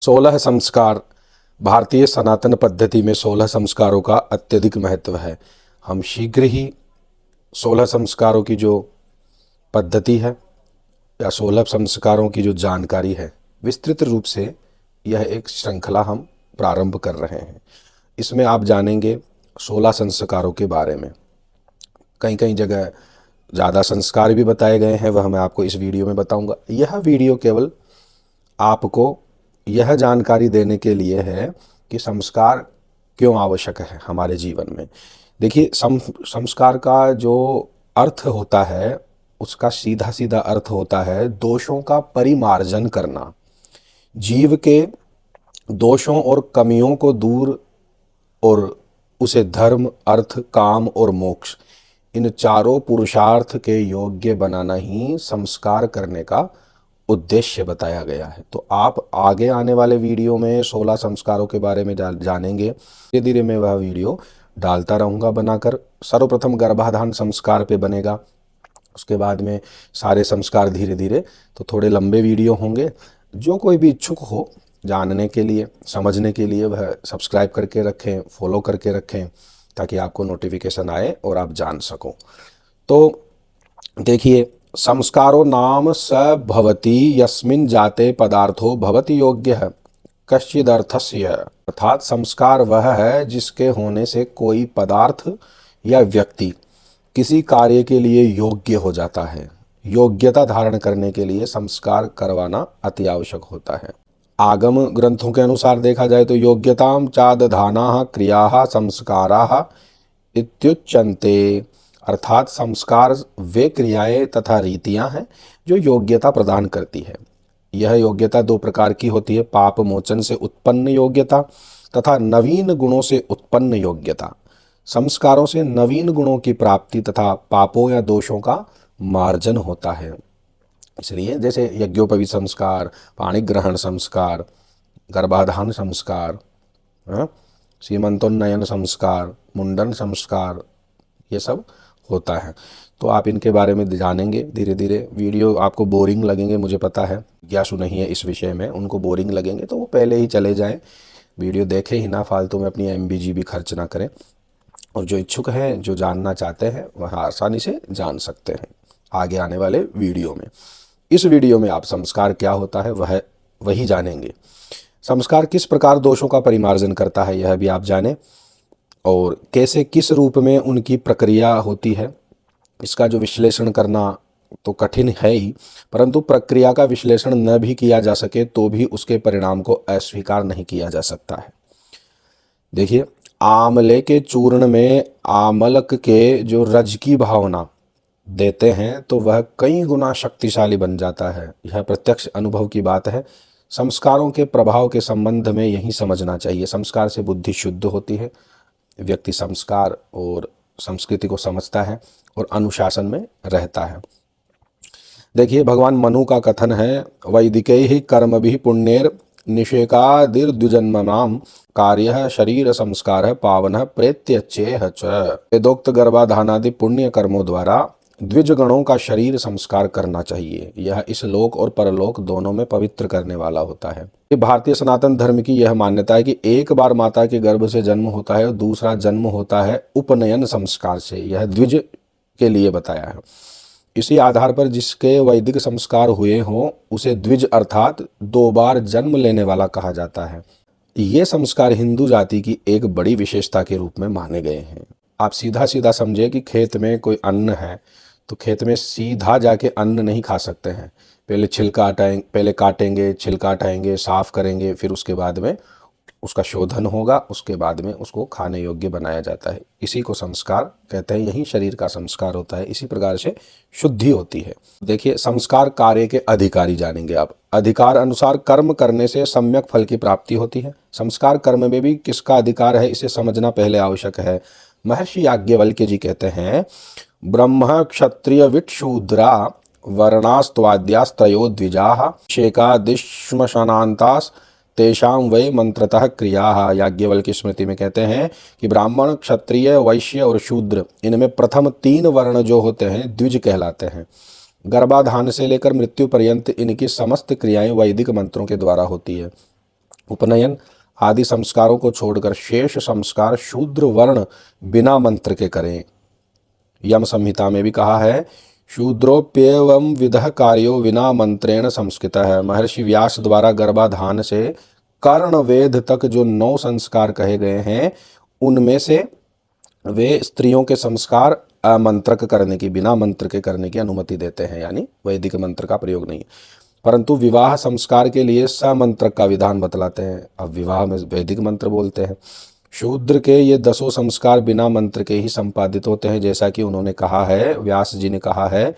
16 संस्कार। भारतीय सनातन पद्धति में 16 संस्कारों का अत्यधिक महत्व है। हम शीघ्र ही 16 संस्कारों की जो पद्धति है या 16 संस्कारों की जो जानकारी है, विस्तृत रूप से यह एक श्रृंखला हम प्रारंभ कर रहे हैं। इसमें आप जानेंगे 16 संस्कारों के बारे में। कई कई जगह ज़्यादा संस्कार भी बताए गए हैं, वह मैं आपको इस वीडियो में बताऊंगा। यह वीडियो केवल आपको यह जानकारी देने के लिए है कि संस्कार क्यों आवश्यक है हमारे जीवन में। देखिए, संस्कार का जो अर्थ होता है, उसका सीधा सीधा अर्थ होता है दोषों का परिमार्जन करना, जीव के दोषों और कमियों को दूर और उसे धर्म, अर्थ, काम और मोक्ष, इन चारों पुरुषार्थ के योग्य बनाना ही संस्कार करने का उद्देश्य बताया गया है। तो आप आगे आने वाले वीडियो में 16 संस्कारों के बारे में जानेंगे। धीरे धीरे मैं वह वीडियो डालता रहूँगा बनाकर। सर्वप्रथम गर्भाधान संस्कार पे बनेगा, उसके बाद में सारे संस्कार धीरे धीरे, तो थोड़े लंबे वीडियो होंगे। जो कोई भी इच्छुक हो जानने के लिए, समझने के लिए, वह सब्सक्राइब करके रखें, फॉलो करके रखें, ताकि आपको नोटिफिकेशन आए और आप जान सको। तो देखिए, संस्कारो नाम स भवति यस्मिन् जाते पदार्थो भवति योग्यः कश्चिदर्थस्य। अर्थात संस्कार वह है जिसके होने से कोई पदार्थ या व्यक्ति किसी कार्य के लिए योग्य हो जाता है। योग्यता धारण करने के लिए संस्कार करवाना अति आवश्यक होता है। आगम ग्रंथों के अनुसार देखा जाए तो योग्यताम चादधानाः क्रियाः संस्काराः इत्युच्यन्ते। अर्थात संस्कार वे क्रियाएं तथा रीतियां हैं जो योग्यता प्रदान करती है। यह योग्यता दो प्रकार की होती है, पाप मोचन से उत्पन्न योग्यता तथा नवीन गुणों से उत्पन्न योग्यता। संस्कारों से नवीन गुणों की प्राप्ति तथा पापों या दोषों का मार्जन होता है। इसलिए जैसे यज्ञोपवीत संस्कार, पाणी ग्रहण संस्कार, गर्भाधान संस्कार, सीमंतोन्नयन संस्कार, मुंडन संस्कार, ये सब होता है। तो आप इनके बारे में जानेंगे धीरे धीरे। वीडियो आपको बोरिंग लगेंगे, मुझे पता है, ज्ञासु नहीं है इस विषय में, उनको बोरिंग लगेंगे तो वो पहले ही चले जाएं, वीडियो देखें ही ना, फालतू में अपनी MB GB खर्च ना करें। और जो इच्छुक हैं, जो जानना चाहते हैं, वह आसानी से जान सकते हैं आगे आने वाले वीडियो में। इस वीडियो में आप संस्कार क्या होता है वही जानेंगे। संस्कार किस प्रकार दोषों का परिमार्जन करता है यह भी आप जानें, और कैसे किस रूप में उनकी प्रक्रिया होती है। इसका जो विश्लेषण करना तो कठिन है ही, परंतु प्रक्रिया का विश्लेषण न भी किया जा सके तो भी उसके परिणाम को अस्वीकार नहीं किया जा सकता है। देखिए, आमले के चूर्ण में आमलक के जो रज की भावना देते हैं तो वह कई गुना शक्तिशाली बन जाता है। यह प्रत्यक्ष अनुभव की बात है। संस्कारों के प्रभाव के संबंध में यही समझना चाहिए। संस्कार से बुद्धि शुद्ध होती है, व्यक्ति संस्कार और संस्कृति को समझता है और अनुशासन में रहता है। देखिए, भगवान मनु का कथन है, वैदिकैः कर्मभिः पुण्यैर् निषेकादिर्द्विजन्मनां कार्यः शरीर संस्कारः पावनः प्रेत्यच्चेह च। वेदोक्त गर्भाधानादि पुण्य कर्मों द्वारा द्विजगणों का शरीर संस्कार करना चाहिए। यह इस लोक और परलोक दोनों में पवित्र करने वाला होता है। भारतीय सनातन धर्म की यह मान्यता है कि एक बार माता के गर्भ से जन्म होता है और दूसरा जन्म होता है उपनयन संस्कार से। यह द्विज के लिए बताया है। इसी आधार पर जिसके वैदिक संस्कार हुए हों उसे द्विज अर्थात 2 बार जन्म लेने वाला कहा जाता है। ये संस्कार हिंदू जाति की एक बड़ी विशेषता के रूप में माने गए हैं। आप सीधा सीधा समझे कि खेत में कोई अन्न है तो खेत में सीधा जाके अन्न नहीं खा सकते हैं। पहले काटेंगे, छिलका हटाएंगे, साफ करेंगे, फिर उसके बाद में उसका शोधन होगा, उसके बाद में उसको खाने योग्य बनाया जाता है। इसी को संस्कार कहते हैं, यही शरीर का संस्कार होता है। इसी प्रकार से शुद्धि होती है। देखिए, संस्कार कार्य के अधिकारी जानेंगे आप। अधिकार अनुसार कर्म करने से सम्यक फल की प्राप्ति होती है। संस्कार कर्म में भी किसका अधिकार है इसे समझना पहले आवश्यक है। महर्षि याज्ञवल्क्य जी कहते हैं, ब्रह्म क्षत्रिय विट्शूद्रा वर्णास्त्वाद्यास्त्रयो द्विजाः शेकादिश्मशानान्तास् तेषां वै मंत्रतः क्रियाः। याज्ञवल्क्य स्मृति में कहते हैं कि ब्राह्मण, क्षत्रिय, वैश्य और शूद्र, इनमें प्रथम 3 वर्ण जो होते हैं द्विज कहलाते हैं। गर्भाधान से लेकर मृत्यु पर्यंत इनकी समस्त क्रियाएं वैदिक मंत्रों के द्वारा होती है। उपनयन आदि संस्कारों को छोड़कर शेष संस्कार शूद्र वर्ण बिना मंत्र के करें। यम संहिता में भी कहा है, शूद्रोप्येवं विदः कार्यो विना मंत्रेण संस्कृतः। महर्षि व्यास द्वारा गर्भाधान से कर्ण वेद तक जो 9 संस्कार कहे गए हैं, उनमें से वे स्त्रियों के संस्कार अमंत्रक करने की, बिना मंत्र के करने की अनुमति देते हैं, यानी वैदिक मंत्र का प्रयोग नहीं। परंतु विवाह संस्कार के लिए समंत्रक का विधान बतलाते हैं। अब विवाह में वैदिक मंत्र बोलते हैं। शूद्र के ये 10 संस्कार बिना मंत्र के ही संपादित होते हैं, जैसा कि उन्होंने कहा है, व्यास जी ने कहा है,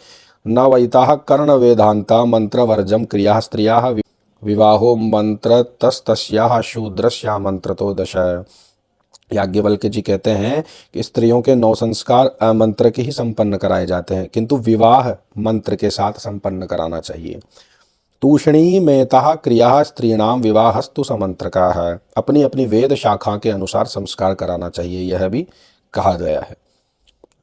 न वैताः कर्ण वेदांता मंत्र वर्जम क्रिया स्त्रियाः विवाहो मंत्र तस्तस्याः शूद्रस्या मंत्र तो दश। याज्ञवल्क्य जी कहते हैं कि स्त्रियों के 9 संस्कार अमंत्र के ही संपन्न कराए जाते हैं, किंतु विवाह मंत्र के साथ संपन्न कराना चाहिए। तूषणी मेतः क्रिया स्त्रीणाम विवाहस्तु समंत्रका है। अपनी अपनी वेद शाखा के अनुसार संस्कार कराना चाहिए, यह भी कहा गया है।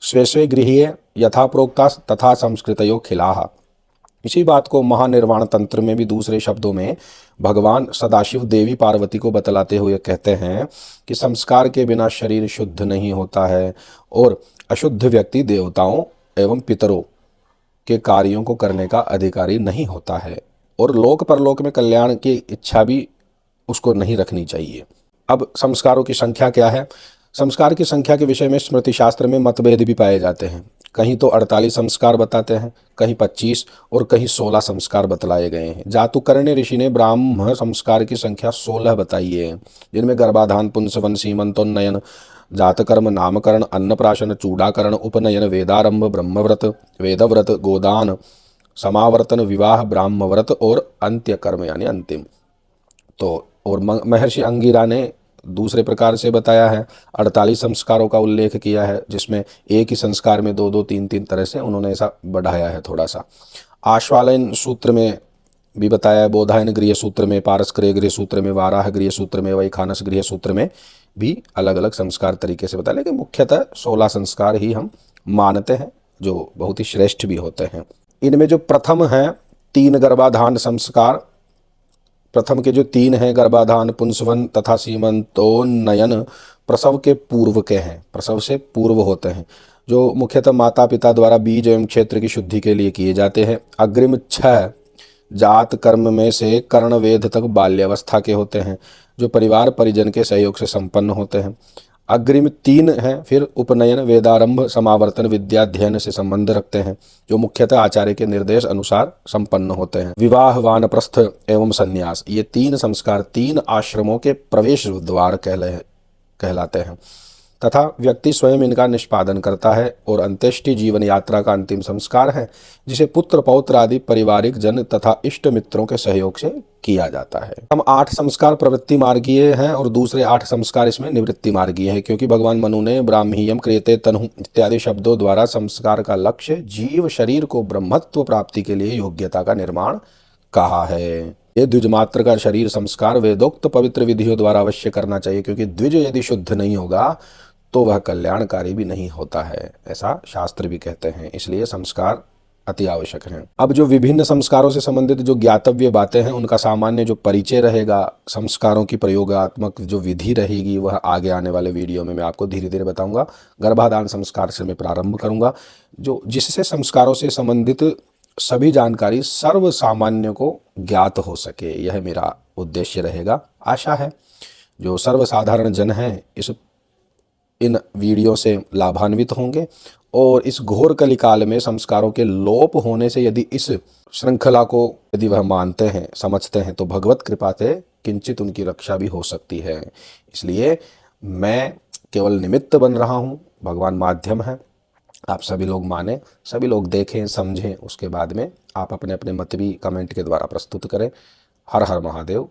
स्वे स्वे गृहीय यथा प्रोक्ता तथा संस्कृतयो खिलाः। इसी बात को महानिर्वाण तंत्र में भी दूसरे शब्दों में भगवान सदाशिव देवी पार्वती को बतलाते हुए कहते हैं कि संस्कार के बिना शरीर शुद्ध नहीं होता है और अशुद्ध व्यक्ति देवताओं एवं पितरों के कार्यों को करने का अधिकारी नहीं होता है, और लोक परलोक में कल्याण की इच्छा भी उसको नहीं रखनी चाहिए। अब संस्कारों की संख्या क्या है? संस्कार की संख्या के विषय में स्मृति शास्त्र में मतभेद भी पाए जाते हैं। कहीं तो 48 संस्कार बताते हैं, कहीं 25 और कहीं 16 संस्कार बतलाए गए हैं। जातुकर्ण्य ऋषि ने ब्राह्म संस्कार की संख्या 16 बताई है, जिनमें गर्भाधान, पुंसवन, सीमंतोन्नयन, जातकर्म, नामकरण, अन्नप्राशन, चूड़ाकरण, उपनयन, वेदारंभ, ब्रह्मव्रत, वेदव्रत, गोदान, समावर्तन, विवाह, ब्राह्मव्रत और अंत्यकर्म यानी अंतिम। तो और महर्षि अंगिरा ने दूसरे प्रकार से बताया है, 48 संस्कारों का उल्लेख किया है, जिसमें एक ही संस्कार में 2-2, 3-3 तरह से उन्होंने ऐसा बढ़ाया है थोड़ा सा। आश्वालयन सूत्र में भी बताया है, बोधायन गृह सूत्र में, पारस्कर्य गृह सूत्र में, वाराह गृह सूत्र में, वैखानस गृह सूत्र में भी अलग अलग संस्कार तरीके से बताया, लेकिन मुख्यतः 16 संस्कार ही हम मानते हैं, जो बहुत ही श्रेष्ठ भी होते हैं। इनमें जो प्रथम हैं 3 गर्भाधान संस्कार, प्रथम के जो 3 हैं गर्भाधान, पुंसवन तथा सीमंतोन्नयन, प्रसव के पूर्व के हैं, प्रसव से पूर्व होते हैं, जो मुख्यतः माता पिता द्वारा बीज एवं क्षेत्र की शुद्धि के लिए किए जाते हैं। अग्रिम 6 जात कर्म में से कर्ण वेद तक बाल्यावस्था के होते हैं, जो परिवार परिजन के सहयोग से संपन्न होते हैं। अग्रिम 3 हैं फिर उपनयन, वेदारंभ, समावर्तन, विद्याध्ययन से संबंध रखते हैं, जो मुख्यतः आचार्य के निर्देश अनुसार संपन्न होते हैं। विवाह, वानप्रस्थ एवं संन्यास, ये 3 संस्कार 3 आश्रमों के प्रवेश द्वार कहलाते हैं तथा व्यक्ति स्वयं इनका निष्पादन करता है। और अंत्येष्टि जीवन यात्रा का अंतिम संस्कार है, जिसे पुत्र पौत्र आदि पारिवारिक जन तथा इष्ट मित्रों के सहयोग से किया जाता है। हम 8 संस्कार प्रवृत्ति मार्गीय हैं और दूसरे 8 संस्कार इसमें निवृत्ति मार्गीय है, क्योंकि भगवान मनु ने ब्राह्मीयम क्रियते तनु इत्यादि शब्दों द्वारा संस्कार का लक्ष्य जीव शरीर को ब्रह्मत्व प्राप्ति के लिए योग्यता का निर्माण कहा है। ये द्विजमात्र का शरीर संस्कार वेदोक्त पवित्र विधियों द्वारा अवश्य करना चाहिए, क्योंकि द्विज यदि शुद्ध नहीं होगा तो वह कल्याणकारी भी नहीं होता है, ऐसा शास्त्र भी कहते हैं। इसलिए संस्कार अति आवश्यक हैं। अब जो विभिन्न संस्कारों से संबंधित जो ज्ञातव्य बातें हैं, उनका सामान्य जो परिचय रहेगा, संस्कारों की प्रयोगात्मक जो विधि रहेगी, वह आगे आने वाले वीडियो में मैं आपको धीरे धीरे बताऊंगा। गर्भाधान संस्कार से मैं प्रारंभ करूंगा, जो जिससे संस्कारों से संबंधित सभी जानकारी सर्व सामान्य को ज्ञात हो सके, यह मेरा उद्देश्य रहेगा। आशा है जो सर्वसाधारण जन हैं इन वीडियो से लाभान्वित होंगे और इस घोर कलिकाल में संस्कारों के लोप होने से यदि इस श्रृंखला को यदि वह मानते हैं, समझते हैं, तो भगवत कृपा से किंचित उनकी रक्षा भी हो सकती है। इसलिए मैं केवल निमित्त बन रहा हूँ, भगवान माध्यम है। आप सभी लोग माने, सभी लोग देखें, समझें, उसके बाद में आप अपने अपने मत भी कमेंट के द्वारा प्रस्तुत करें। हर हर महादेव।